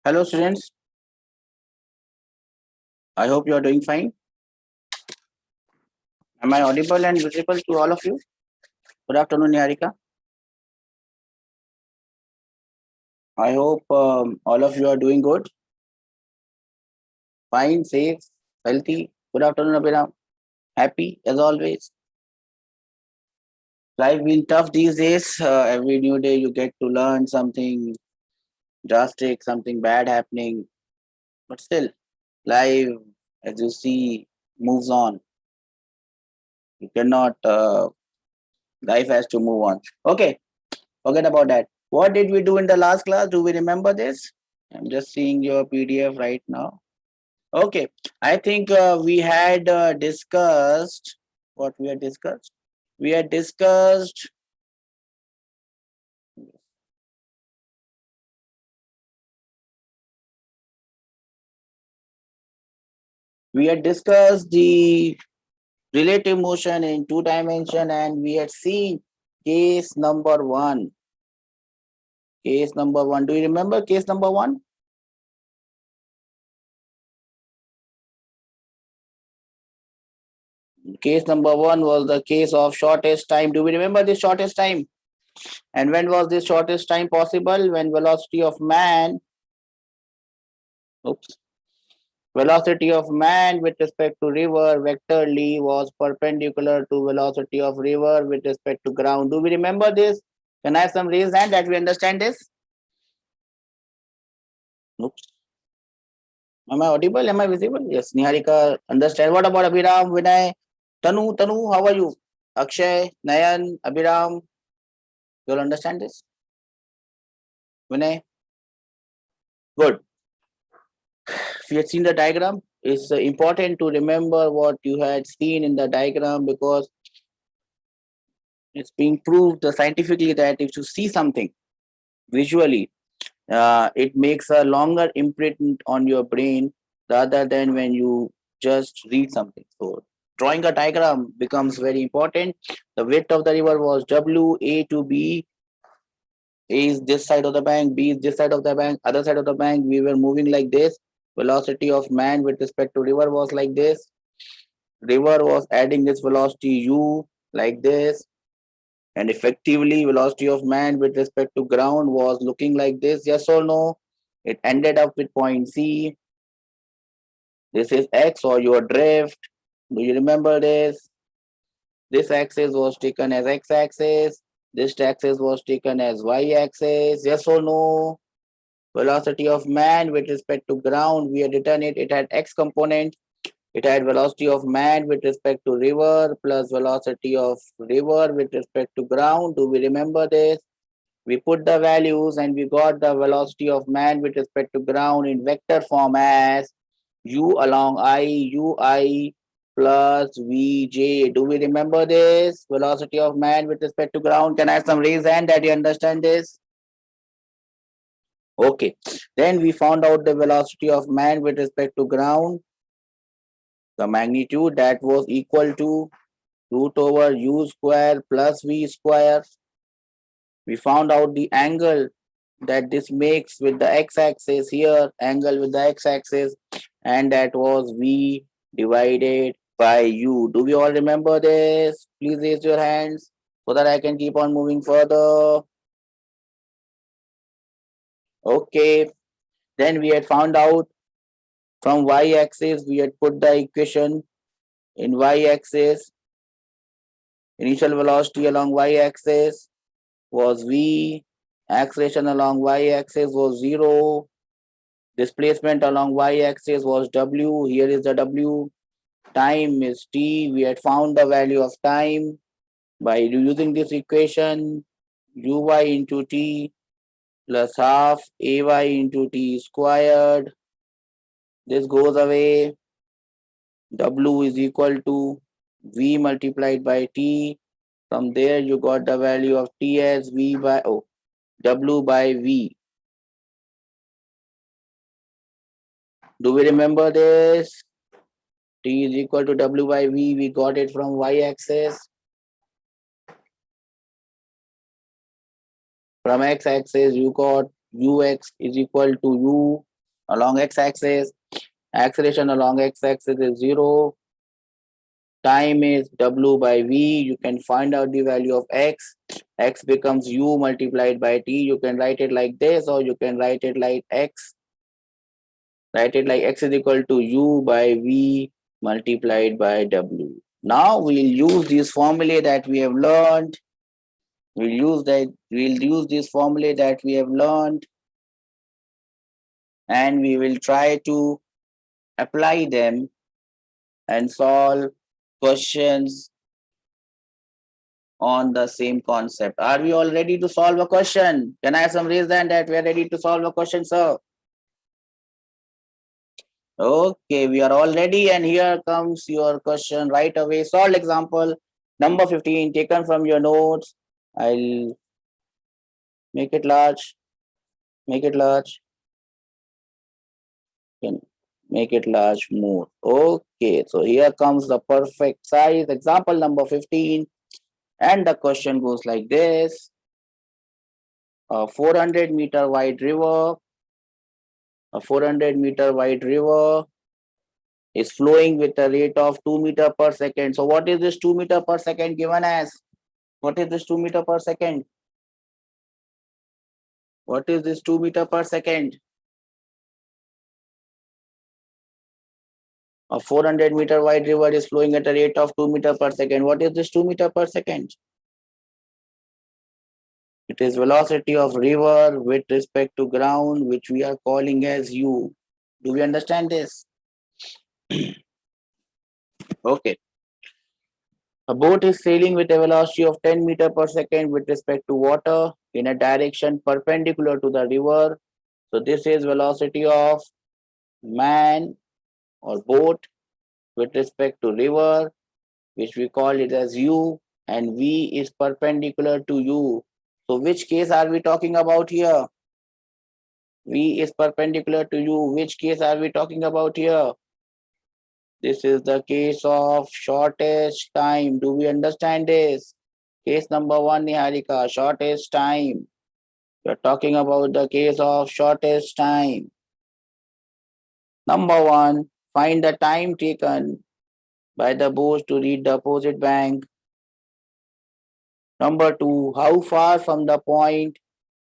Hello, students. I hope you are doing fine. Am I audible and visible to all of you? Good afternoon, Niharika. I hope all of you are doing good, fine, safe, healthy. Good afternoon, Abhiram. Happy as always. Life been tough these days. Every new day you get to learn something drastic, something bad happening. But still, life, as you see, moves on. You cannot. Life has to move on. Okay, forget about that. What did we do in the last class? Do we remember this? I'm just seeing your PDF right now. Okay, I think we had discussed what we had discussed. We had discussed the relative motion in two dimension, and we had seen case number one. Case number one. Do you remember case number one? Case number one was the case of shortest time. Do we remember the shortest time? And when was this shortest time possible? When velocity of man, oops, velocity of man with respect to river vectorly was perpendicular to velocity of river with respect to ground. Do we remember this? Can I have some raised hand that we understand this? Oops. Am I audible? Am I visible? Yes. Niharika, understand. What about Abhiram, Vinay, Tanu, how are you? Akshay, Nayan, Abhiram, you'll understand this? Vinay? Good. If you had seen the diagram, it's important to remember what you had seen in the diagram because it's being proved scientifically that if you see something visually, it makes a longer imprint on your brain rather than when you just read something. So drawing a diagram becomes very important. The width of the river was W, A to B. A is this side of the bank, B is this side of the bank, other side of the bank. We were moving like this. Velocity of man with respect to river was like this. River was adding this velocity U like this. And effectively, velocity of man with respect to ground was looking like this. Yes or no? It ended up with point C. This is X or your drift. Do you remember this? This axis was taken as X axis. This axis was taken as Y axis. Yes or no? Velocity of man with respect to ground, we had written it. It had X component. It had velocity of man with respect to river plus velocity of river with respect to ground. Do we remember this? We put the values and we got the velocity of man with respect to ground in vector form as u along I, ui plus vj. Do we remember this? Velocity of man with respect to ground. Can I have some raise hand that you understand this? Okay. Then we found out the velocity of man with respect to ground. The magnitude that was equal to root over u square plus v square. We found out the angle that this makes with the x-axis here, angle with the x-axis, and that was v divided by u. Do we all remember this? Please raise your hands so that I can keep on moving further. Okay. Then we had found out from y-axis, we had put the equation in y-axis. Initial velocity along y-axis was v, acceleration along y-axis was 0, displacement along y-axis was w, here is the w, time is t, we had found the value of time by using this equation, uy into t plus half ay into t squared, this goes away, w is equal to v multiplied by t, from there you got the value of t as v by w by v. Do we remember this? T is equal to w by v. We got it from y-axis. From x-axis, you got ux is equal to u along x-axis. Acceleration along x-axis is 0. Time is w by v. You can find out the value of x. X becomes u multiplied by t. You can write it like this, or you can write it like x. Write it like x is equal to u by v multiplied by w. Now we'll use this formula that we have learned. We'll use this formula that we have learned, and we will try to apply them and solve questions on the same concept. Are we all ready to solve a question? Can I have some raise hand that we are ready to solve a question, sir? Okay, we are all ready, and here comes your question right away. Solved example number 15 taken from your notes. I'll make it large, make it large, can make it large more. Okay, so here comes the perfect size. Example number 15, and the question goes like this. A 400-meter wide river, a 400-meter wide river is flowing with a rate of 2 meter per second. So what is this 2 meter per second given as? What is this 2 meter per second? What is this 2 meter per second? A 400-meter wide river is flowing at a rate of 2 meter per second. What is this 2 meter per second? It is velocity of river with respect to ground, which we are calling as u. Do we understand this? Okay. A boat is sailing with a velocity of 10 meter per second with respect to water in a direction perpendicular to the river. So this is velocity of man or boat with respect to river, which we call it as u, and v is perpendicular to u. So which case are we talking about here? V is perpendicular to u. Which case are we talking about here? This is the case of shortest time. Do we understand this? Case number 1, Niharika, shortest time. We're talking about the case of shortest time. Number 1, find the time taken by the boat to reach the opposite bank. Number 2, how far from the point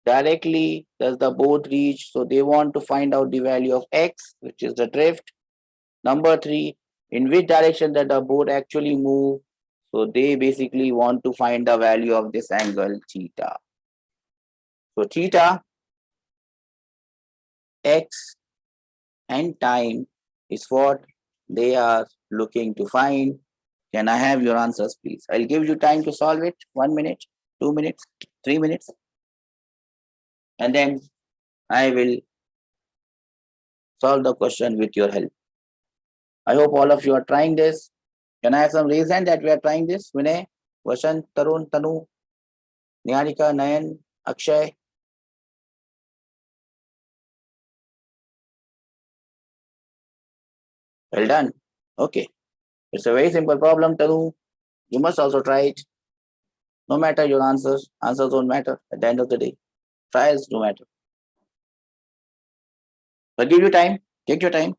directly does the boat reach? So they want to find out the value of x, which is the drift. Number 3, in which direction that the boat actually move? So they basically want to find the value of this angle theta. So theta, x, and time is what they are looking to find. Can I have your answers, please? I'll give you time to solve it. 1 minute, 2 minutes, 3 minutes. And then I will solve the question with your help. I hope all of you are trying this. Can I have some reason that we are trying this? Vinay, Vasant, Tarun, Tanu, Niharika, Nayan, Akshay. Well done. Okay. It's a very simple problem, Tanu. You must also try it. No matter your answers don't matter at the end of the day. Trials do matter. But give you time. Take your time.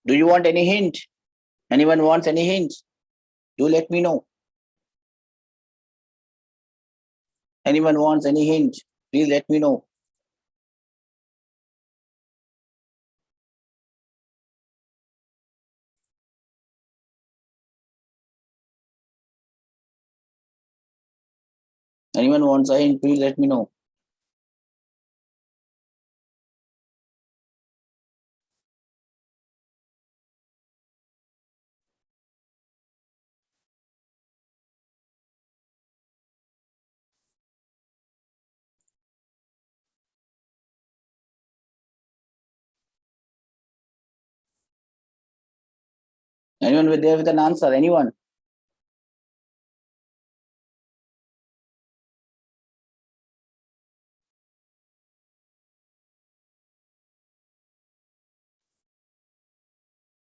Do you want any hint? Anyone wants any hint? Do let me know. Anyone wants any hint? Please let me know. Anyone wants a hint? Please let me know. Anyone with there with an answer? Anyone?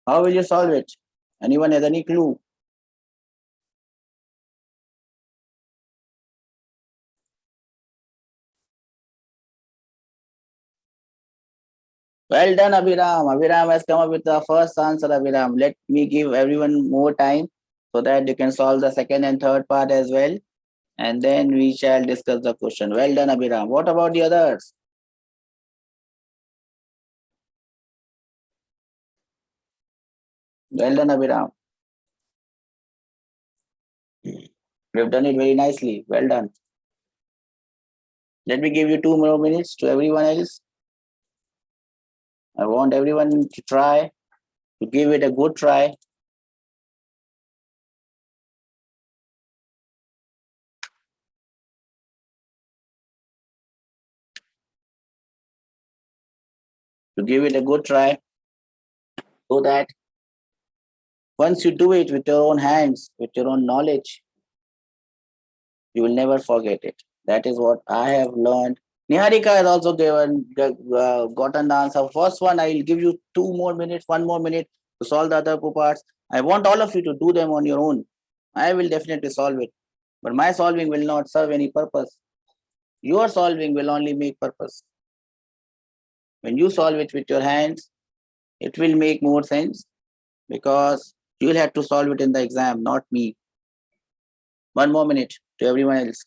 How will you solve it? Anyone has any clue? Well done, Abhiram. Abhiram has come up with the first answer, Abhiram. Let me give everyone more time so that you can solve the second and third part as well. And then we shall discuss the question. Well done, Abhiram. What about the others? Well done, Abhiram. You've done it very nicely. Well done. Let me give you 2 more minutes to everyone else. I want everyone to try, to give it a good try. To give it a good try so that once you do it with your own hands, with your own knowledge, you will never forget it. That is what I have learned. Niharika has also gotten the answer. First one, I will give you 2 more minutes, 1 more minute to solve the other two parts. I want all of you to do them on your own. I will definitely solve it, but my solving will not serve any purpose. Your solving will only make purpose. When you solve it with your hands, it will make more sense because you'll have to solve it in the exam, not me. 1 more minute to everyone else.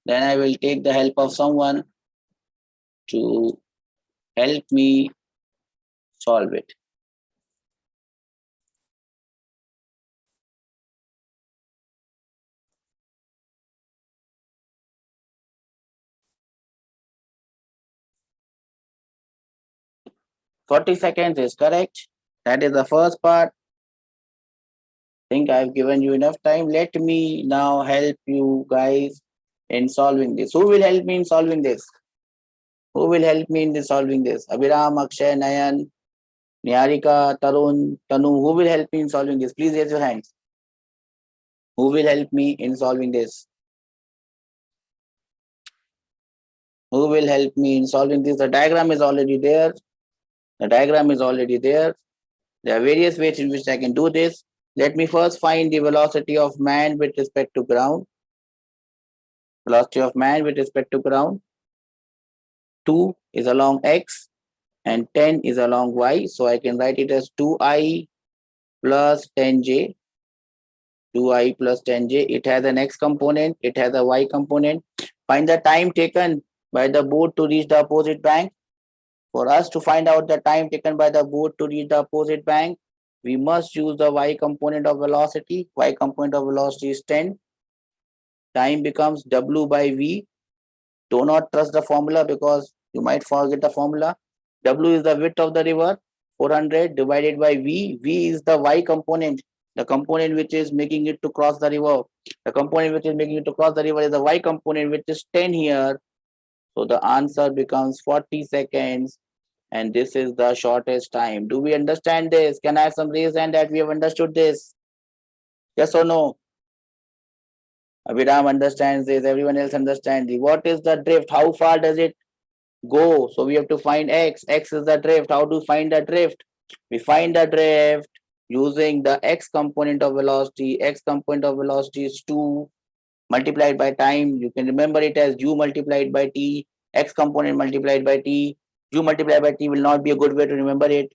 Then I will take the help of someone to help me solve it. "40 seconds" is correct. That is the first part. I think I've given you enough time. Let me now help you guys in solving this. Who will help me in solving this? Who will help me in solving this? Abhiram, Akshay, Nayan, Niharika, Tarun, Tanu. Who will help me in solving this? Please raise your hands. Who will help me in solving this? Who will help me in solving this? The diagram is already there. The diagram is already there. There are various ways in which I can do this. Let me first find the velocity of man with respect to ground. Velocity of man with respect to ground. 2 is along x and 10 is along y. So I can write it as 2i plus 10j. 2i plus 10j. It has an x component. It has a y component. Find the time taken by the boat to reach the opposite bank. For us to find out the time taken by the boat to reach the opposite bank, we must use the y component of velocity. Y component of velocity is 10. Time becomes w by v. Do not trust the formula because you might forget the formula. W is the width of the river, 400 divided by v. V is the y component, the component which is making it to cross the river. The component which is making it to cross the river is the y component, which is 10 here. So the answer becomes 40 seconds. And this is the shortest time. Do we understand this? Can I have some raise hand that we have understood this? Yes or no? Abhiram understands this. Everyone else understands this. What is the drift? How far does it go? So we have to find x. X is the drift. How to find the drift? We find the drift using the x component of velocity. X component of velocity is 2 multiplied by time. You can remember it as u multiplied by t. X component multiplied by t. U multiplied by t will not be a good way to remember it.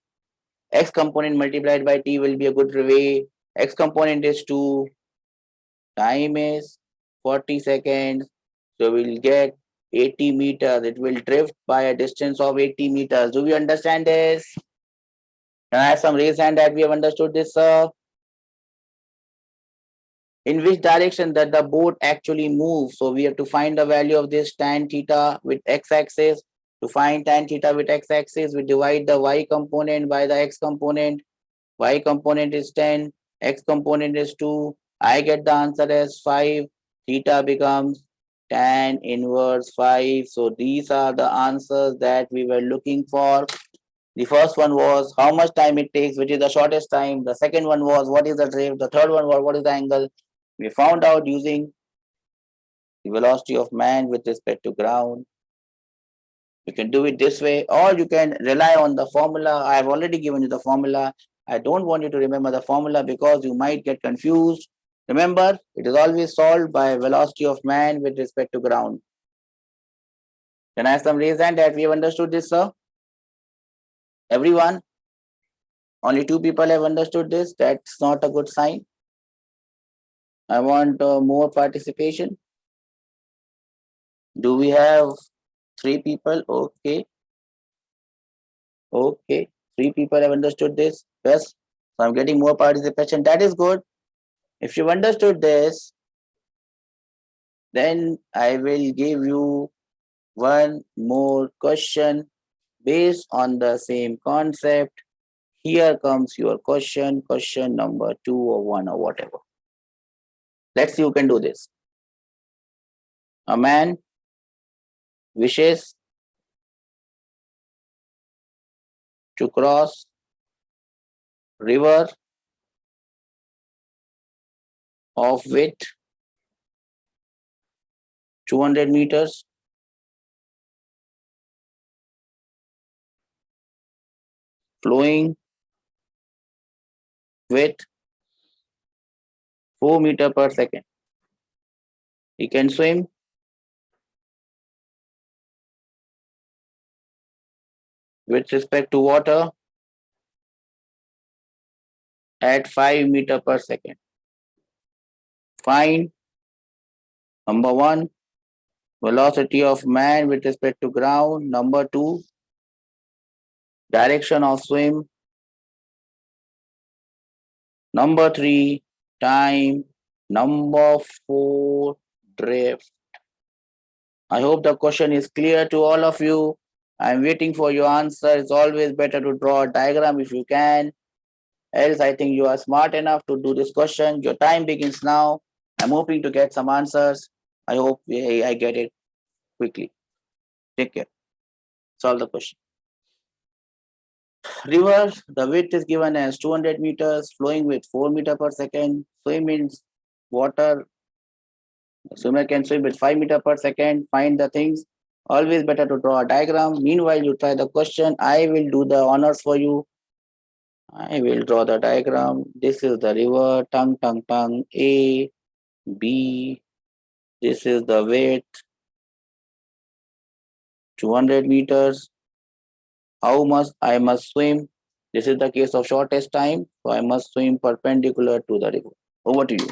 X component multiplied by t will be a good way. X component is 2. Time is 40 seconds. So we'll get 80 meters. It will drift by a distance of 80 meters. Do we understand this? Can I have some raise hand that we have understood this, sir? In which direction that the boat actually moves? So we have to find the value of this tan theta with x-axis. To find tan theta with x-axis, we divide the y component by the x component. Y component is 10, x component is 2. I get the answer as 5. Theta becomes tan inverse 5. So these are the answers that we were looking for. The first one was how much time it takes, which is the shortest time. The second one was what is the drift. The third one was what is the angle. We found out using the velocity of man with respect to ground. You can do it this way, or you can rely on the formula. I have already given you the formula. I don't want you to remember the formula because you might get confused. Remember, it is always solved by velocity of man with respect to ground. Can I have some reason that we have understood this, sir? Everyone? Only two people have understood this. That's not a good sign. I want more participation. Do we have three people? Okay. Okay. Three people have understood this. Yes. So I'm getting more participation. That is good. If you've understood this, then I will give you one more question based on the same concept. Here comes your question number 2 or 1 or whatever. Let's see who can do this. A man wishes to cross river of width 200 meters, flowing with 4 meter per second. He can swim with respect to water at 5 meter per second. Find number 1 velocity of man with respect to ground. Number 2 direction of swim. Number 3 time. Number 4 drift. I hope the question is clear to all of you. I'm waiting for your answer. It's always better to draw a diagram if you can. Else, I think you are smart enough to do this question. Your time begins now. I'm hoping to get some answers. I hope I get it quickly. Take care. Solve the question. River, the width is given as 200 meters, flowing with 4 meter per second. Swim means water. Swimmer can swim with 5 meter per second. Find the things. Always better to draw a diagram. Meanwhile, you try the question. I will do the honors for you. I will draw the diagram. This is the river. Tongue, tongue, tongue. A, B. This is the width. 200 meters. How much I must swim? This is the case of shortest time. So I must swim perpendicular to the river. Over to you.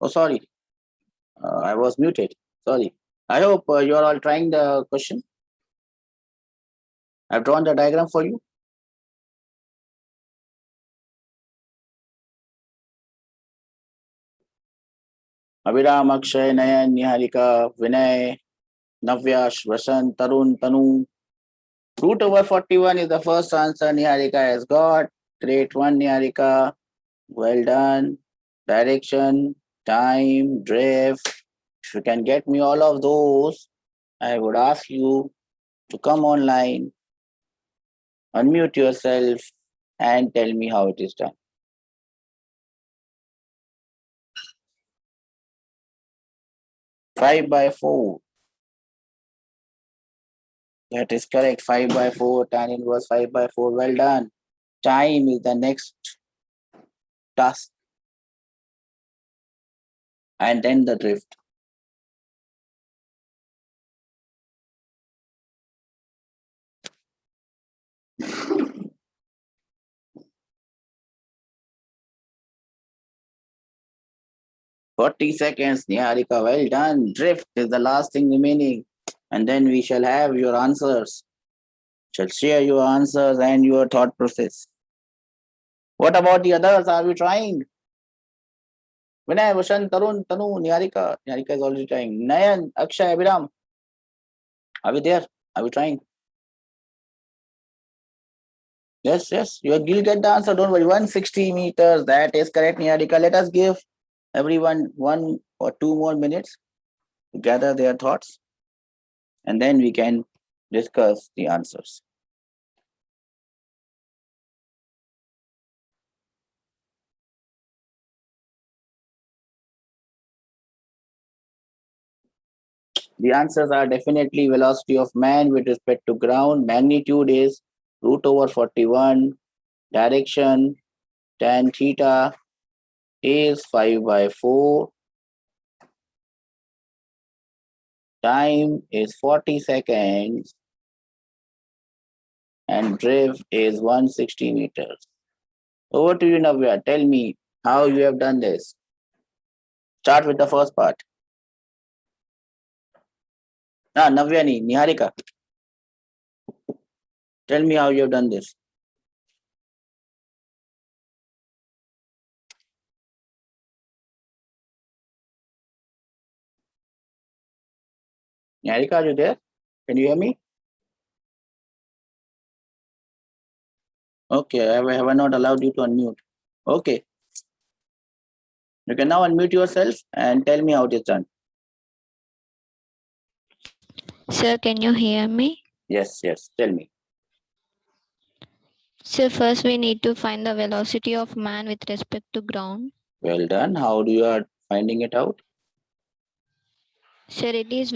Oh, sorry. I was muted. Sorry. I hope you are all trying the question. I've drawn the diagram for you. Abhiram, Akshay, Nayan, Niharika, Vinay, Navyash, Vasant, Tarun, Tanu. Root over 41 is the first answer Niharika has got. Great one, Niharika. Well done. Direction, time, drift. If you can get me all of those, I would ask you to come online, unmute yourself, and tell me how it is done. Five by four. That is correct. 5 by 4, tan inverse 5 by 4. Well done. Time is the next task. And then the drift. "40 seconds, Niharika. Well done. Drift is the last thing remaining. And then we shall have your answers. Shall share your answers and your thought process. What about the others? Are we trying? Vinay, Vasant, Tarun, Tanu, Niharika. Niharika is already trying. Nayan, Akshay, Abhiram. Are we there? Are we trying? Yes, yes. You'll get the answer. Don't worry. 160 meters. That is correct, Niharika. Let us give everyone 1 or 2 more minutes to gather their thoughts, and then we can discuss the answers. The answers are definitely velocity of man with respect to ground. Magnitude is root over 41. Direction tan theta is 5 by 4. Time is 40 seconds. And drift is 160 meters. Over to you, Navya. Tell me how you have done this. Start with the first part. Navyani, Niharika. Tell me how you have done this. Niharika, are you there? Can you hear me? Okay, I have not allowed you to unmute. Okay. You can now unmute yourself and tell me how it is done. Sir, can you hear me? Yes, yes. Tell me. Sir, first we need to find the velocity of man with respect to ground. Well done. How do you are finding it out? Sir, it is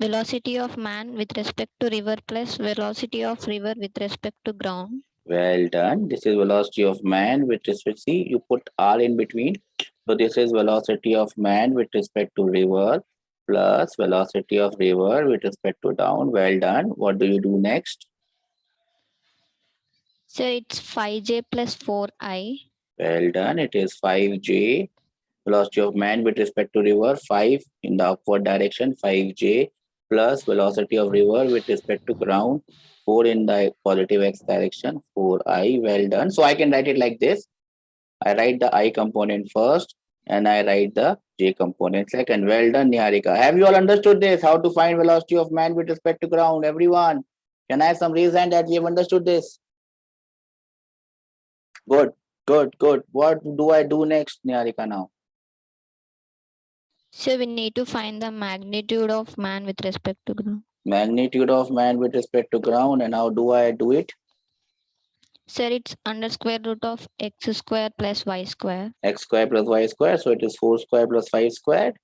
velocity of man with respect to river plus velocity of river with respect to ground. Well done. This is velocity of man with respect. See, you put R in between. So this is velocity of man with respect to river plus velocity of river with respect to down. Well done. What do you do next? Sir, it's 5j plus 4i. Well done. It is 5j. Velocity of man with respect to river, 5 in the upward direction, 5j plus velocity of river with respect to ground, 4 in the positive x direction, 4i. Well done. So I can write it like this. I write the I component first and I write the j component second. Well done, Niharika. Have you all understood this? How to find velocity of man with respect to ground? Everyone, can I have some raise hand that we have understood this? Good, good, good. What do I do next, Niharika, now? So we need to find the magnitude of man with respect to ground. Magnitude of man with respect to ground, and how do I do it? Sir, it's under square root of x square plus y square. X square plus y square, so it is 4 square plus 5 squared.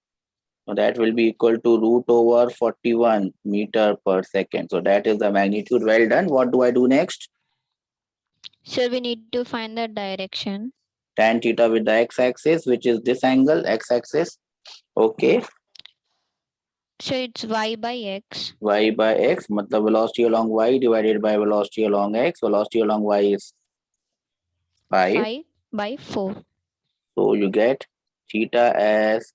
So that will be equal to root over 41 meter per second. So that is the magnitude. Well done. What do I do next? Sir, we need to find the direction. Tan theta with the x-axis, which is this angle, x-axis. Okay. So it's y by x. Y by x, matlab velocity along y divided by velocity along x. Velocity along y is 5. 5 by 4. So you get theta as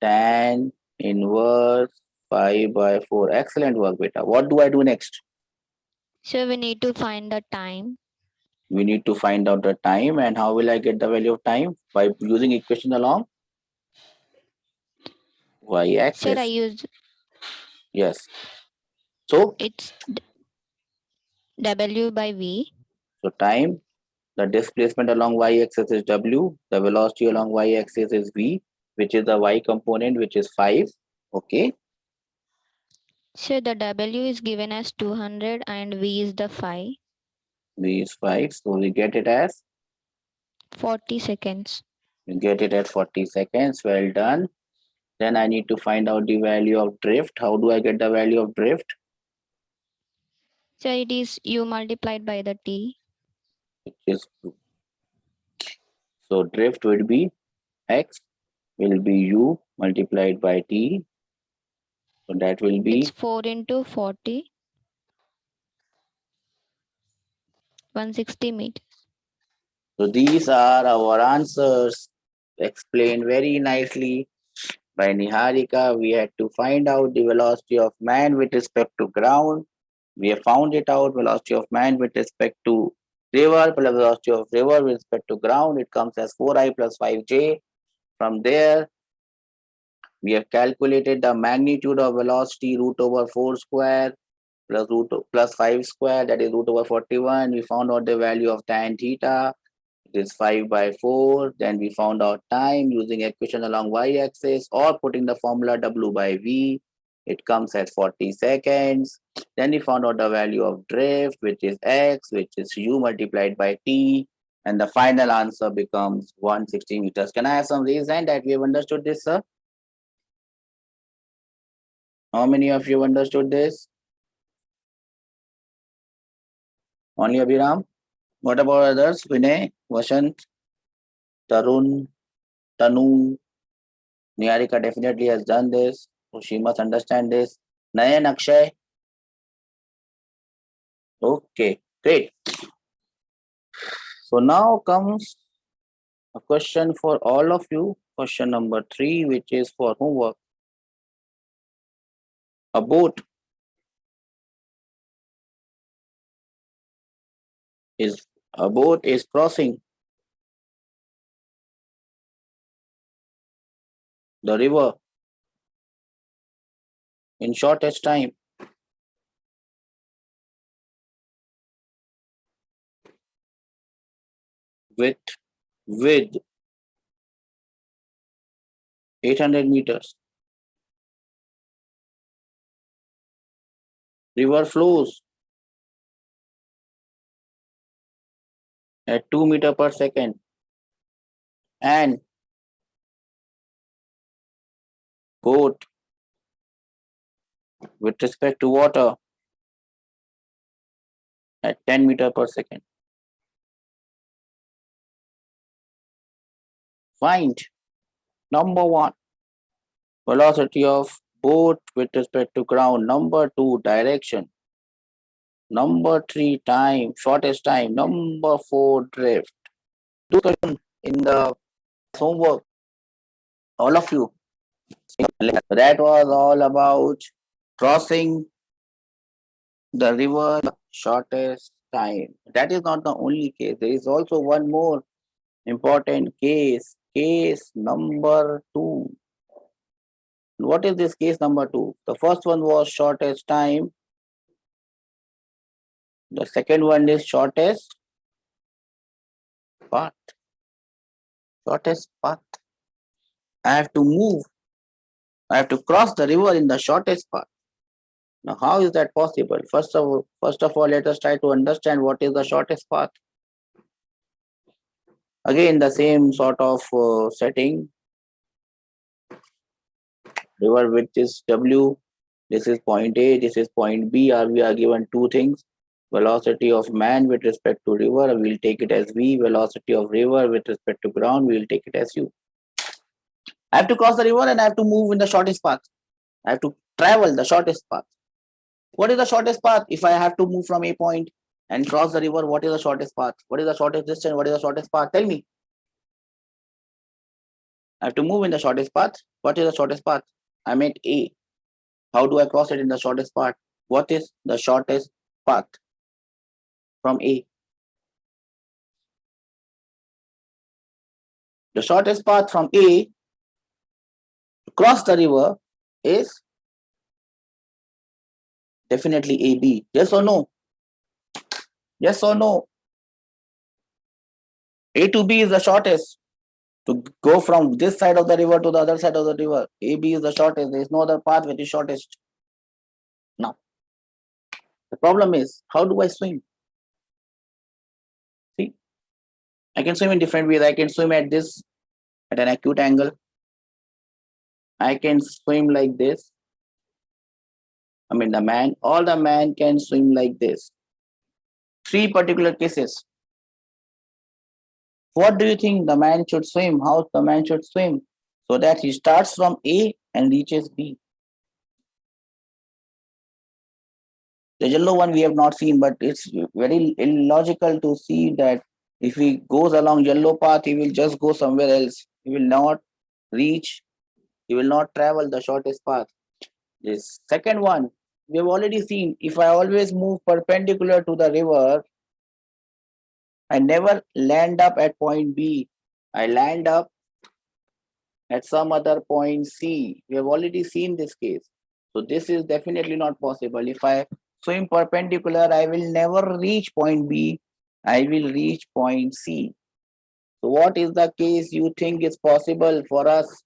tan inverse 5/4. Excellent work, beta. What do I do next? So we need to find the time. We need to find out the time, and how will I get the value of time? By using equation along Sir, I y-axis. use Yes. So, it's W by V. so time, the displacement along y-axis is w, the velocity along y-axis is v, which is the y component, which is 5. Okay. So the W is given as 200 and V is the 5. V is 5. So we get it as 40 seconds. we get it at 40 seconds. Well done. Then I need to find out the value of drift. How do I get the value of drift? So it is U multiplied by the T. Which is 2. So drift would be x will be u multiplied by t. So that will It's be 4 into 40. 160 meters. so these are our answers explained very nicely by Niharika. We had to find out the velocity of man with respect to ground. We have found it out, velocity of man with respect to river plus velocity of river with respect to ground. It comes as 4i plus 5j. From there, we have calculated the magnitude of velocity root over 4 square plus 5 square, that is root over 41. We found out the value of tan theta. It is 5/4. Then we found out time using equation along y-axis or putting the formula W by V. It comes at 40 seconds. Then we found out the value of drift, which is x, which is u multiplied by t. And the final answer becomes 160 meters. Can I have some raise hand that we have understood this, sir? How many of you understood this? Only Abhiram? What about others? Vinay, Vashant, Tarun, Tanu, Niharika definitely has done this. So she must understand this. Nayan, Akshay. Okay, great. So now comes a question for all of you. Question number 3, which is for homework. A boat is crossing the river in shortest time. With 800 meters. River flows at 2 meter per second and boat with respect to water at 10 meter per second. Find number 1, velocity of boat with respect to ground. Number 2, direction. Number 3, time, shortest time. Number 4, drift. Discussion in the homework, all of you. That was all about crossing the river shortest time. That is not the only case. There is also one more important case. Case number 2. What is this case number 2? The first one was shortest time. The second one is shortest path. Shortest path. I have to move. I have to cross the river in the shortest path. Now, how is that possible? First of all, let us try to understand what is the shortest path. Again, the same sort of setting. River width is W. This is point A. This is point B. We are given two things. Velocity of man with respect to river, we will take it as V. Velocity of river with respect to ground, we will take it as U. I have to cross the river and I have to move in the shortest path. I have to travel the shortest path. What is the shortest path? If I have to move from a point and cross the river, what is the shortest path? What is the shortest distance? What is the shortest path? Tell me. I have to move in the shortest path. What is the shortest path? I'm at A. How do I cross it in the shortest path? What is the shortest path from A? The shortest path from A to cross the river is definitely AB. Yes or no? Yes or no? A to B is the shortest. To go from this side of the river to the other side of the river, AB is the shortest. There is no other path which is shortest. Now, the problem is, how do I swim? See, I can swim in different ways. I can swim at this, at an acute angle. I can swim like this. I mean, all the man can swim like this. Three particular cases. What do you think the man should swim? How the man should swim? So that he starts from A and reaches B. The yellow one we have not seen, but it's very illogical to see that if he goes along yellow path, he will just go somewhere else. He will not reach, he will not travel the shortest path. This second one, we have already seen, if I always move perpendicular to the river, I never land up at point B. I land up at some other point C. We have already seen this case. So this is definitely not possible. If I swim perpendicular, I will never reach point B. I will reach point C. So what is the case you think is possible for us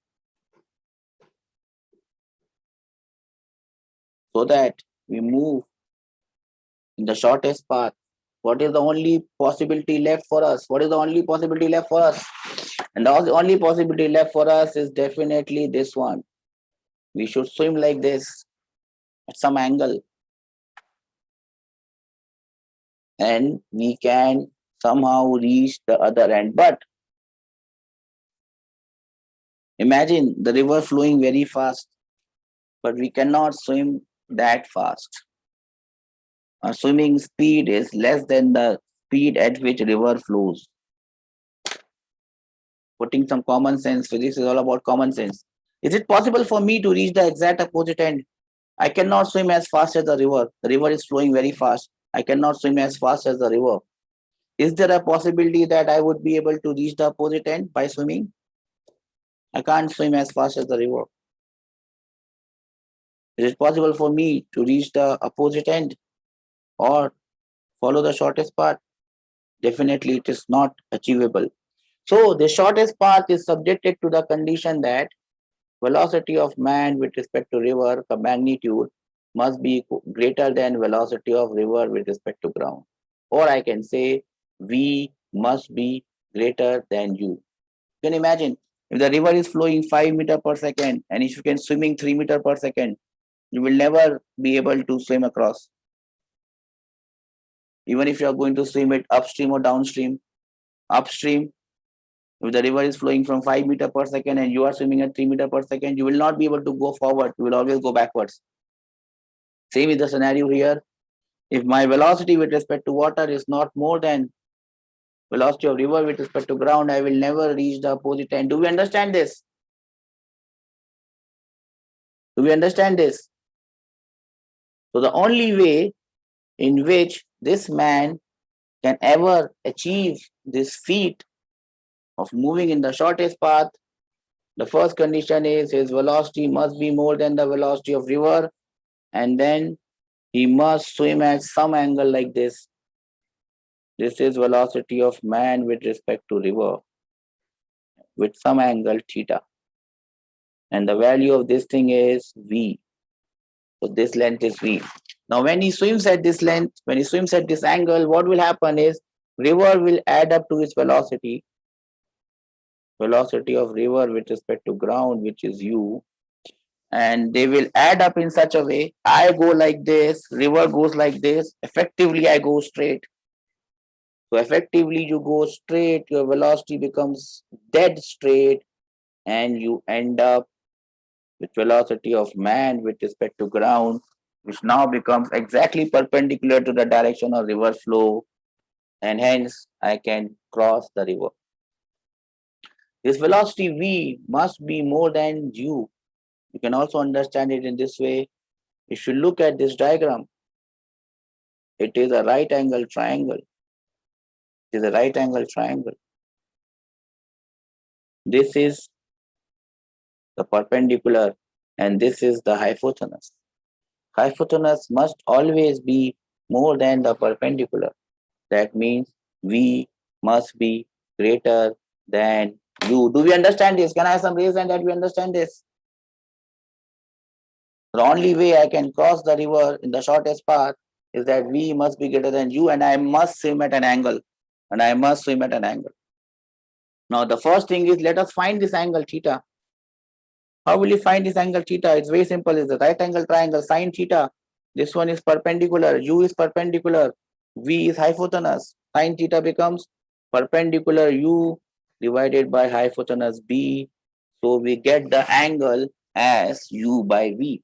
so that we move in the shortest path? What is the only possibility left for us? What is the only possibility left for us? And the only possibility left for us is definitely this one. We should swim like this at some angle, and we can somehow reach the other end. But imagine the river flowing very fast, but we cannot swim that fast. Our swimming speed is less than the speed at which river flows. Putting some common sense, physics is all about common sense. Is it possible for me to reach the exact opposite end? I cannot swim as fast as the river. The river is flowing very fast. I cannot swim as fast as the river. Is there a possibility that I would be able to reach the opposite end by swimming? I can't swim as fast as the river. Is it possible for me to reach the opposite end or follow the shortest path? Definitely it is not achievable. So the shortest path is subjected to the condition that velocity of man with respect to river, the magnitude must be greater than velocity of river with respect to ground. Or I can say V must be greater than U. You can imagine if the river is flowing 5 meters per second and if you can swimming 3 meters per second, you will never be able to swim across. Even if you are going to swim it upstream or downstream, upstream, if the river is flowing from 5 meters per second and you are swimming at 3 meters per second, you will not be able to go forward. You will always go backwards. Same is the scenario here. If my velocity with respect to water is not more than velocity of river with respect to ground, I will never reach the opposite end. Do we understand this? Do we understand this? So the only way in which this man can ever achieve this feat of moving in the shortest path, the first condition is his velocity must be more than the velocity of river, and then he must swim at some angle like this. This is velocity of man with respect to river with some angle theta. And the value of this thing is V. So this length is V. Now when he swims at this length, when he swims at this angle, what will happen is river will add up to its velocity of river with respect to ground, which is U, and they will add up in such a way, I go like this, river goes like this, effectively I go straight. So effectively you go straight, your velocity becomes dead straight, and you end up with velocity of man with respect to ground, which now becomes exactly perpendicular to the direction of river flow, and hence I can cross the river. This velocity v must be more than u. You can also understand it in this way. If you look at this diagram, it is a right angle triangle. It is a right angle triangle. This is the perpendicular and this is the hypotenuse. Hypotenuse must always be more than the perpendicular. That means v must be greater than u. Do we understand this? Can I have some reason that we understand this? The only way I can cross the river in the shortest path is that v must be greater than u and I must swim at an angle. And I must swim at an angle. Now the first thing is, let us find this angle theta. How will you find this angle theta? It's very simple. It's the right angle triangle sine theta. This one is perpendicular. U is perpendicular. V is hypotenuse. Sine theta becomes perpendicular U divided by hypotenuse B. So we get the angle as U by V.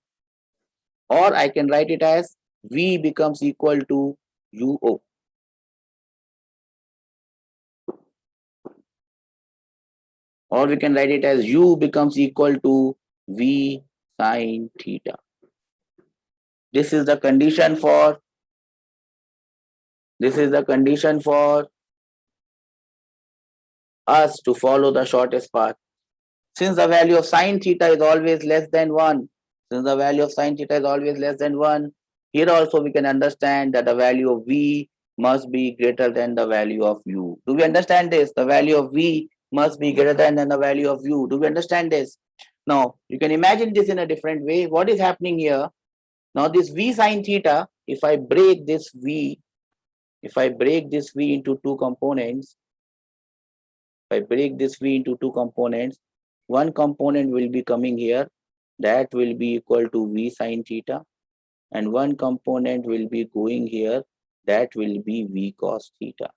Or I can write it as V becomes equal to UO. Or we can write it as U becomes equal to V sine theta. This is the condition for us to follow the shortest path. Since the value of sine theta is always less than 1, here also we can understand that the value of V must be greater than the value of U. Do we understand this? The value of V must be greater than the value of U. Do we understand this? Now, you can imagine this in a different way. What is happening here? Now, this V sine theta, if I break this V into two components, one component will be coming here, that will be equal to V sine theta, and one component will be going here, that will be V cos theta.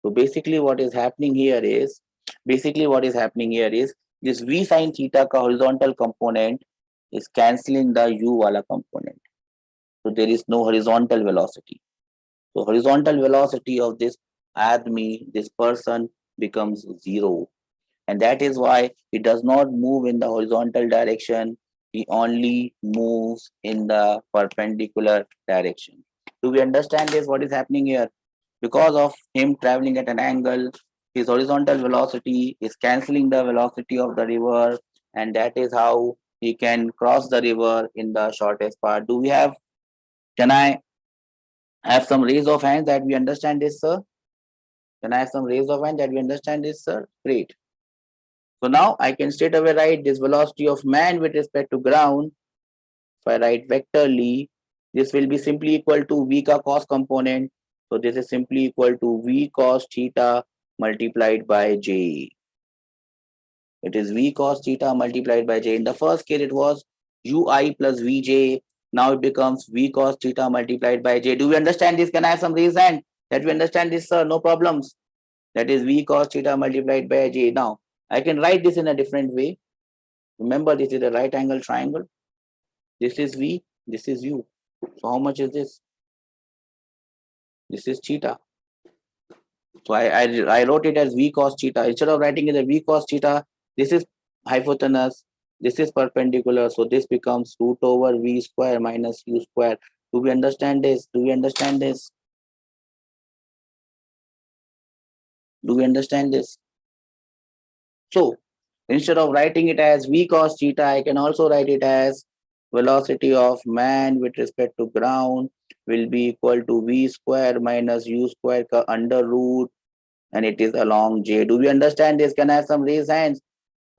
So basically what is happening here is this V sine theta ka horizontal component is cancelling the U wala component. So there is no horizontal velocity. So horizontal velocity of this admi, this person, becomes 0. And that is why he does not move in the horizontal direction. He only moves in the perpendicular direction. Do we understand this? What is happening here? Because of him traveling at an angle, his horizontal velocity is cancelling the velocity of the river, and that is how he can cross the river in the shortest path. Can I have some raise of hands that we understand this, sir? Great. So now I can straight away write this velocity of man with respect to ground. If I write vectorly, this will be simply equal to V ka cos component. So this is simply equal to V cos theta multiplied by J. It is V cos theta multiplied by J. In the first case, it was Ui plus Vj. Now it becomes V cos theta multiplied by J. Do we understand this? Can I have some reason that we understand this, sir? No problems. That is V cos theta multiplied by J. Now, I can write this in a different way. Remember, this is a right angle triangle. This is V, this is U. So how much is this? This is theta. So I wrote it as V cos theta. Instead of writing it as V cos theta, this is hypotenuse, this is perpendicular. So this becomes root over V square minus U square. Do we understand this? Do we understand this? So instead of writing it as V cos theta, I can also write it as velocity of man with respect to ground will be equal to V square minus U square ka under root, and it is along J. Do we understand this? Can I have some raised hands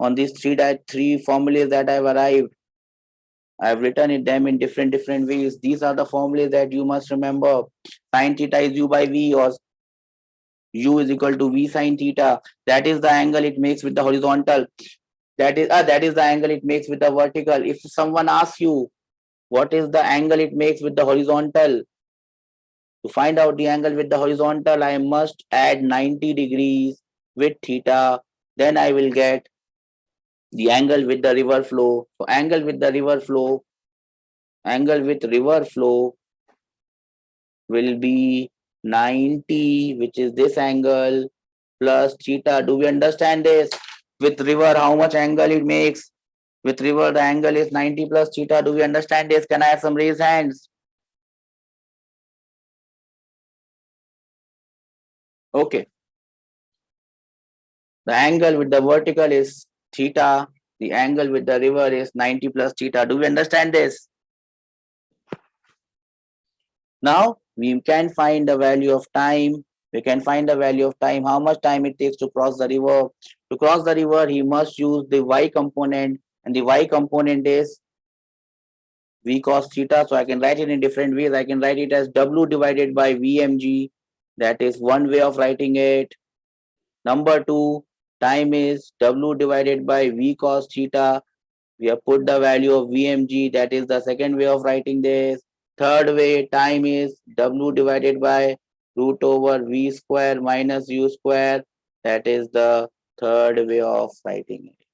on these three formulas that I've arrived? I've written them in different ways. These are the formulas that you must remember. Sine theta is U by V, or U is equal to V sine theta. That is the angle it makes with the horizontal. That is the angle it makes with the vertical. If someone asks you what is the angle it makes with the horizontal, to find out the angle with the horizontal, I must add 90 degrees with theta. Then I will get the angle with the river flow. So angle with river flow will be 90, which is this angle, plus theta. Do we understand this? With river, how much angle it makes? With river, the angle is 90 plus theta. Do we understand this? Can I have some raised hands? Okay. The angle with the vertical is theta. The angle with the river is 90 plus theta. Do we understand this? Now we can find the value of time. We can find the value of time, how much time it takes to cross the river. To cross the river, he must use the y component, and the y component is v cos theta. So I can write it in different ways. I can write it as w divided by vmg. That is one way of writing it. Number two, time is w divided by v cos theta. We have put the value of vmg. That is the second way of writing this. Third way, time is w divided by root over v square minus u square. That is the third way of writing it.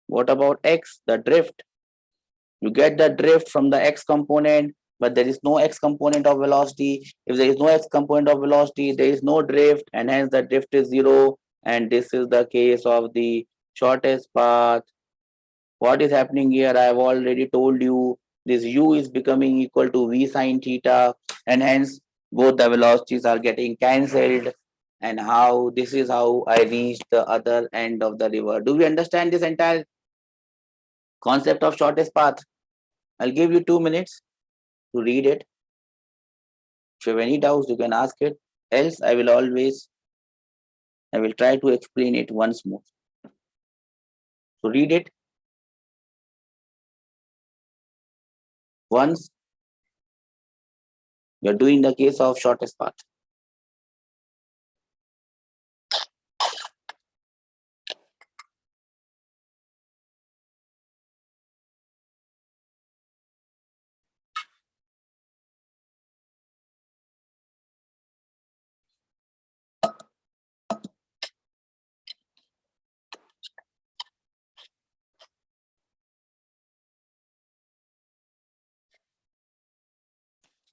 What about x, the drift? You get the drift from the x component, but there is no x component of velocity. If there is no x component of velocity, there is no drift, and hence the drift is zero. And this is the case of the shortest path. What is happening here? I have already told you, this u is becoming equal to v sine theta, and hence both the velocities are getting cancelled. And how this is how I reached the other end of the river. Do we understand this entire concept of shortest path? I'll give you 2 minutes to read it. If you have any doubts, you can ask it. Else, I will try to explain it once more. So read it once. You're doing the case of shortest path.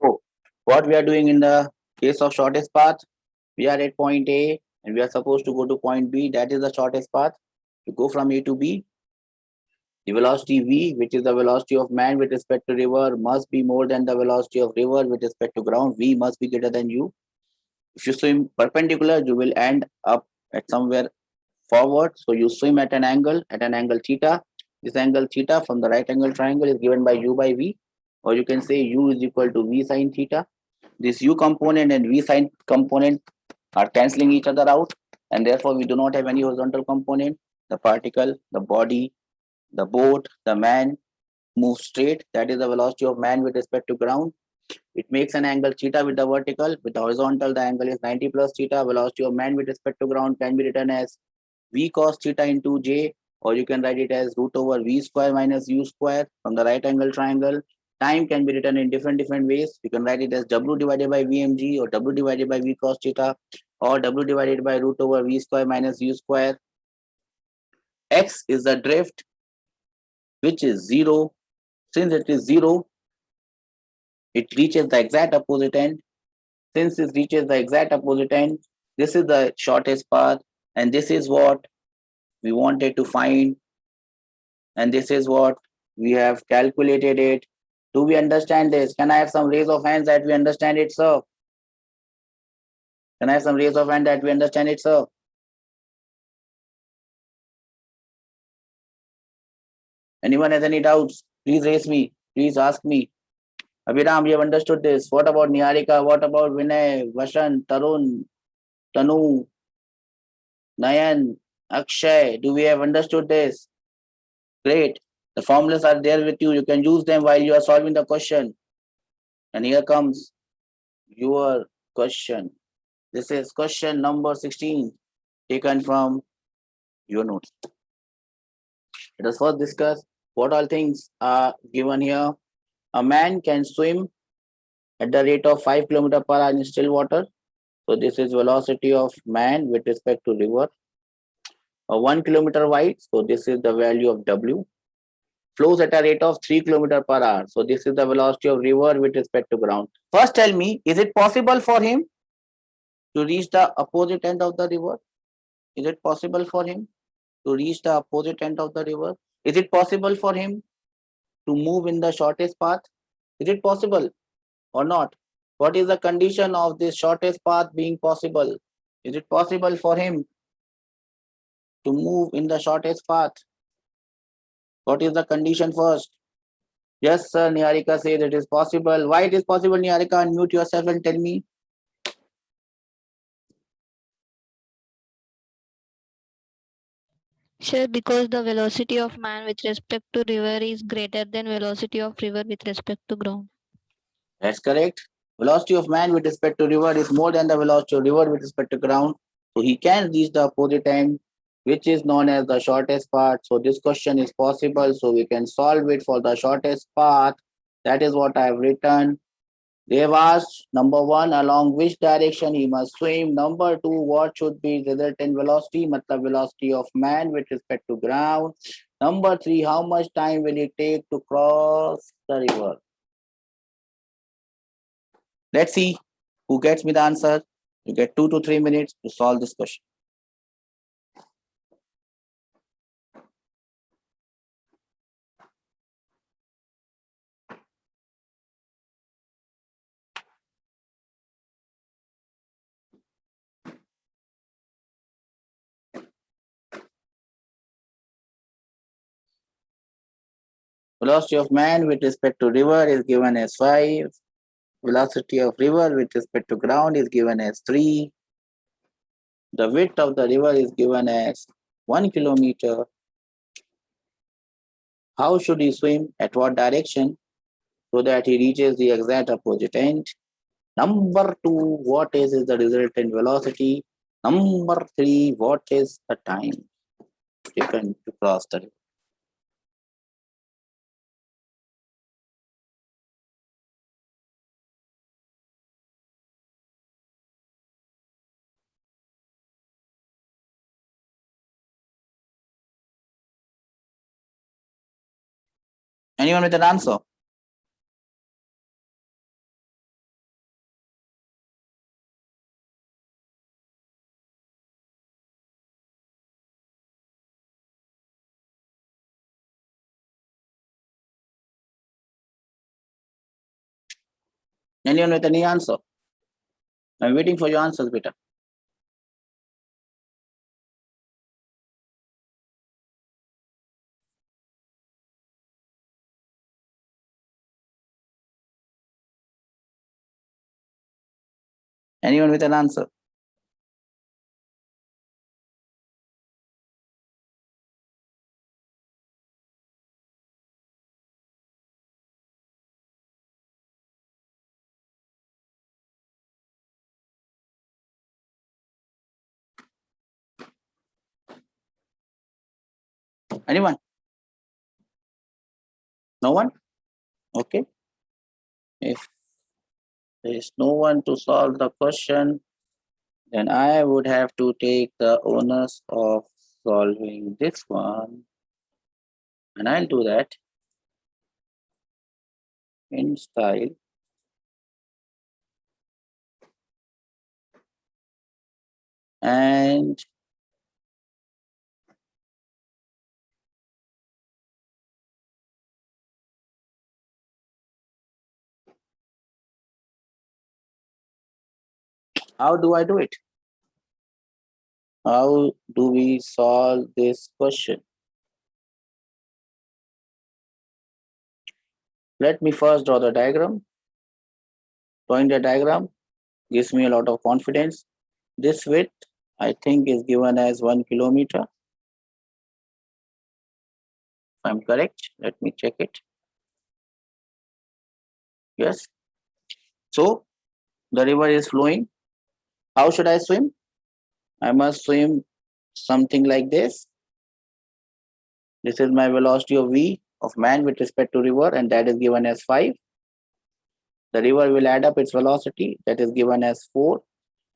So what we are doing in the case of shortest path, we are at point A and we are supposed to go to point B. That is the shortest path. To go from A to B, the velocity v, which is the velocity of man with respect to river, must be more than the velocity of river with respect to ground. V must be greater than u. If you swim perpendicular, you will end up at somewhere forward. So you swim at an angle theta. This angle theta from the right angle triangle is given by u by v, or you can say u is equal to v sine theta. This u component and v sine component are cancelling each other out, and therefore we do not have any horizontal component. The particle, the body, the boat, the man moves straight. That is the velocity of man with respect to ground. It makes an angle theta with the vertical. With the horizontal, the angle is 90 plus theta. Velocity of man with respect to ground can be written as v cos theta into j, or you can write it as root over v square minus u square from the right angle triangle. Time can be written in different ways. You can write it as w divided by vmg, or w divided by v cos theta, or w divided by root over v square minus u square. X is the drift, which is 0. Since it is 0, it reaches the exact opposite end. Since it reaches the exact opposite end, this is the shortest path, and this is what we wanted to find, and this is what we have calculated it. Do we understand this? Can I have some raise of hands that we understand it, sir? Can I have some raise of hand that we understand it, sir? Anyone has any doubts? Please raise me. Please ask me. Abhiram, we have understood this. What about Niharika? What about Vinay, Vasant, Tarun, Tanu, Nayan, Akshay? Do we have understood this? Great. The formulas are there with you. You can use them while you are solving the question. And here comes your question. This is question number 16, taken from your notes. Let us first discuss what all things are given here. A man can swim at the rate of 5 km per hour in still water. So this is velocity of man with respect to river. 1 kilometer wide. So this is the value of W. Flows at a rate of 3 km per hour. So this is the velocity of river with respect to ground. First tell me, is it possible for him to reach the opposite end of the river? Is it possible for him to reach the opposite end of the river? Is it possible for him to move in the shortest path? Is it possible or not? What is the condition of this shortest path being possible? Is it possible for him to move in the shortest path? What is the condition first? Yes, sir, Niharika says it is possible. Why it is possible, Niharika? Unmute yourself and tell me. Sir, because the velocity of man with respect to river is greater than velocity of river with respect to ground. That's correct. Velocity of man with respect to river is more than the velocity of river with respect to ground. So he can reach the opposite end, which is known as the shortest path. So this question is possible. So we can solve it for the shortest path. That is what I have written. They have asked number 1, along which direction he must swim. Number 2, what should be resultant velocity, matlab velocity of man with respect to ground. Number 3, how much time will it take to cross the river? Let's see who gets me the answer. You get 2 to 3 minutes to solve this question. Velocity of man with respect to river is given as 5. Velocity of river with respect to ground is given as 3. The width of the river is given as 1 kilometer. How should he swim? At what direction? So that he reaches the exact opposite end. Number 2, what is the resultant velocity? Number 3, what is the time taken to cross the river? Anyone with an answer? Anyone with any answer? I'm waiting for your answers, beta. Anyone with an answer? Anyone? No one? Okay. If there is no one to solve the question, then I would have to take the onus of solving this one. And I'll do that in style. And how do I do it? How do we solve this question? Let me first draw the diagram. Drawing the diagram gives me a lot of confidence. This width, I think, is given as 1 kilometer. If I'm correct, let me check it. Yes. So the river is flowing. How should I swim? I must swim something like this. This is my velocity of V of man with respect to river, and that is given as 5. The river will add up its velocity, that is given as 4.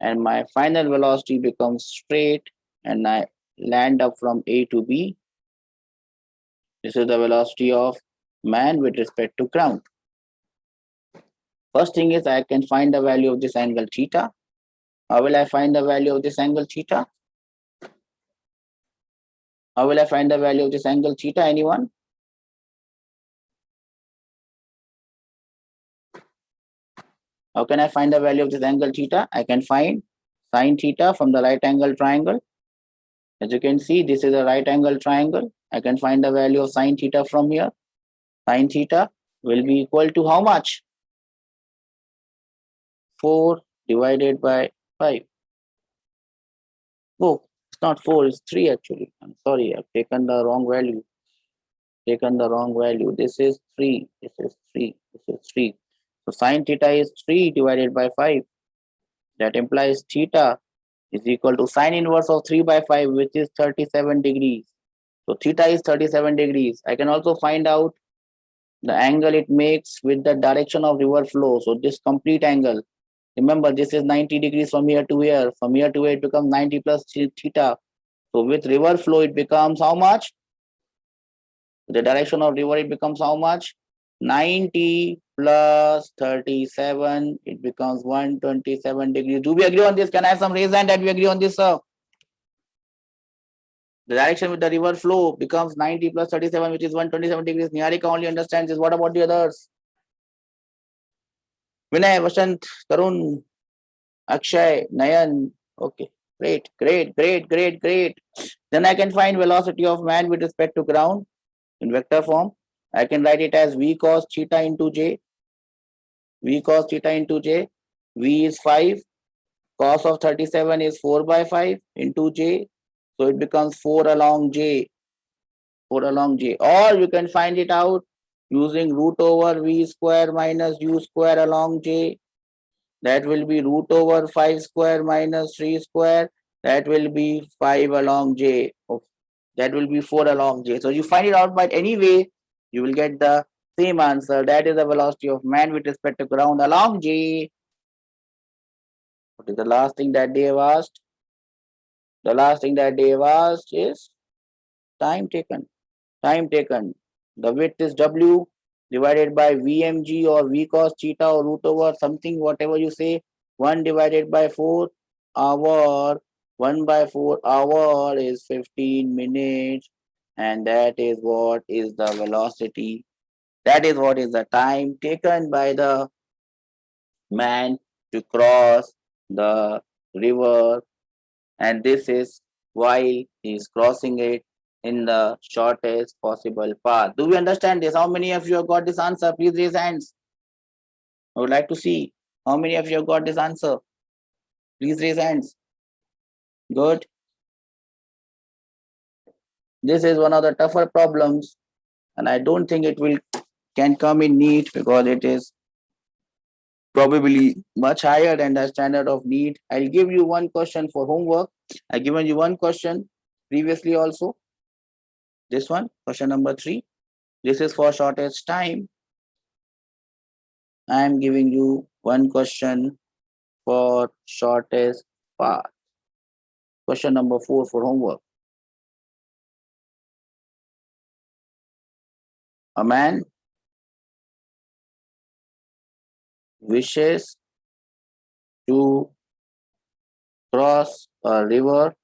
And my final velocity becomes straight, and I land up from A to B. This is the velocity of man with respect to ground. First thing is I can find the value of this angle theta. How will I find the value of this angle theta? How will I find the value of this angle theta? Anyone? How can I find the value of this angle theta? I can find sine theta from the right angle triangle. As you can see, this is a right angle triangle. I can find the value of sine theta from here. Sine theta will be equal to how much? 4 divided by 5. Oh, it's not 4, it's 3 actually. I'm sorry, I've taken the wrong value. This is 3, this is 3, this is 3. So sine theta is 3 divided by 5. That implies theta is equal to sine inverse of 3 by 5, which is 37 degrees. So theta is 37 degrees. I can also find out the angle it makes with the direction of river flow. So this complete angle, remember this is 90 degrees from here to here. From here to here, it becomes 90 plus theta. So with river flow, it becomes how much? The direction of river, it becomes how much? 90 plus 37, it becomes 127 degrees. Do we agree on this? Can I have some raise hand that we agree on this, sir? The direction with the river flow becomes 90 plus 37, which is 127 degrees. Niharika only understands this. What about the others? Vinay, Vasant, Tarun, Akshay, Nayan. Okay, great. Then I can find velocity of man with respect to ground in vector form. I can write it as V cos theta into J. V cos theta into J. V is 5. Cos of 37 is 4 by 5 into J. So it becomes 4 along J. 4 along J. Or you can find it out using root over V square minus U square along J. That will be root over 5 square minus 3 square. That will be 5 along J. Okay. That will be 4 along J. So you find it out, but anyway, you will get the same answer. That is the velocity of man with respect to ground along J. What is the last thing that they have asked? The last thing that they have asked is time taken. Time taken. The width is W divided by VMG or V cos theta or root over something, whatever you say. 1 divided by 4 hour. 1 by 4 hour is 15 minutes. And that is what is the velocity. That is what is the time taken by the man to cross the river. And this is why he is crossing it in the shortest possible path. Do we understand this? How many of you have got this answer? Please raise hands. I would like to see how many of you have got this answer. Please raise hands. Good. This is one of the tougher problems, and I don't think it can come in NEET because it is probably much higher than the standard of NEET. I'll give you one question for homework. I've given you one question previously also. This one, question number 3. This is for shortest time. I am giving you one question for shortest path. Question number 4 for homework. A man wishes to cross a river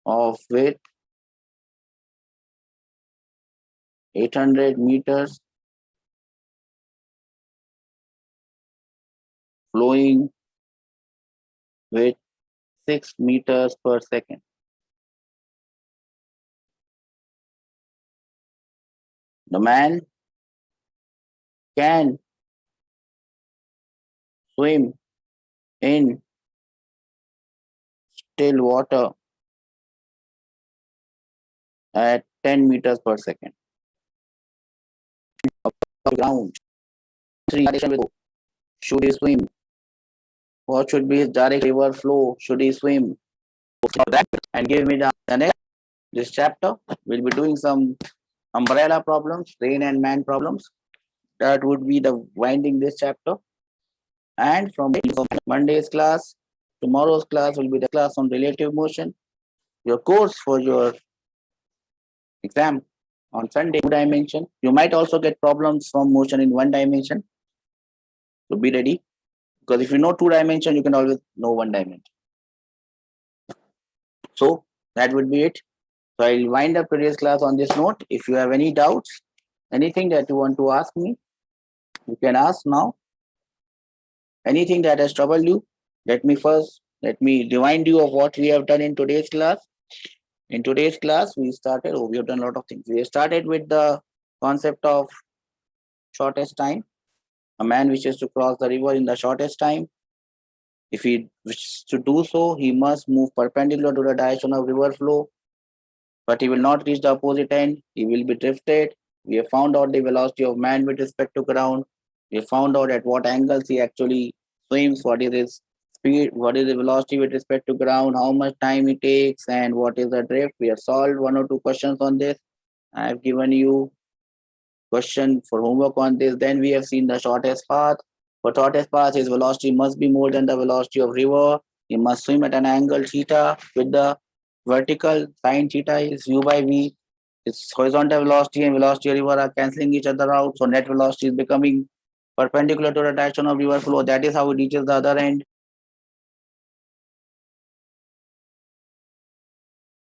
of width 800 meters flowing with 6 meters per second. The man can swim in still water at 10 meters per second. Ground. Should he swim? What should be his direct river flow? Should he swim? And give me the next. This chapter, we'll be doing some umbrella problems, rain and man problems. That would be the winding this chapter. And from Monday's class, tomorrow's class will be the class on relative motion. Your course for your exam on Sunday, 2 dimension. You might also get problems from motion in 1 dimension. So be ready. Because if you know 2 dimension, you can always know 1 dimension. So That would be it. So I'll wind up today's class on this note. If you have any doubts, anything that you want to ask me, you can ask now. Anything that has troubled you, let me remind you of what we have done in today's class. In today's class, we have done a lot of things. We started with the concept of shortest time. A man wishes to cross the river in the shortest time. If he wishes to do so, he must move perpendicular to the direction of river flow, but he will not reach the opposite end. He will be drifted. We have found out the velocity of man with respect to ground. We have found out at what angles he actually swims, what is his speed, what is the velocity with respect to ground, how much time it takes, and what is the drift. We have solved one or two questions on this. I have given you question for homework on this. Then we have seen the shortest path. For shortest path, his velocity must be more than the velocity of river. He must swim at an angle theta with the vertical sine theta is u by v. Its horizontal velocity and velocity of river are cancelling each other out. So net velocity is becoming perpendicular to the direction of river flow. That is how it reaches the other end.